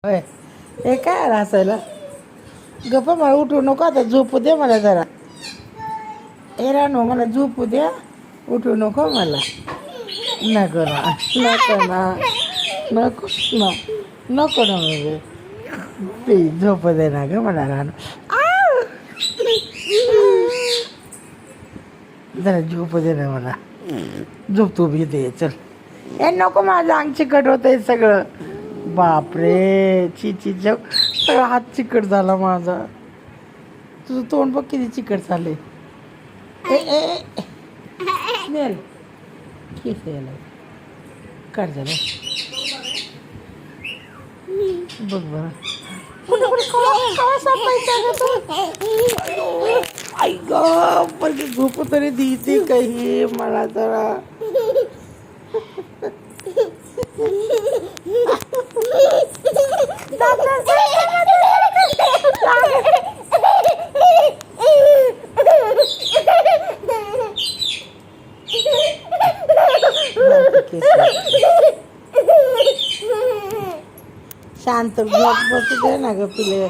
होय हे काय आला हसायला. गप्पा मला उठू नको आता, झोपू दे मला जरा. हे रानो मला झोपू द्या, उठू नको मला. नको ना, नको ना, नको ना, नको ना म्हणजे प्लीज झोपू दे ना ग मला रानो. जरा झोपू दे ना मला. झोप तू बी दे चल. हे नको, माझं अंग चिकट होतंय सगळं. बापरे चिची जग सगळा हात चिकट झाला माझा. तुझं तोंड बघ किती चिकट झाले. ए ए ए स्नेल केस यायला काढ झालं बघ बरं. आई ग पण झोप तरी दिते काही मला जरा. शांत झोप बसू दे ना ग पिले.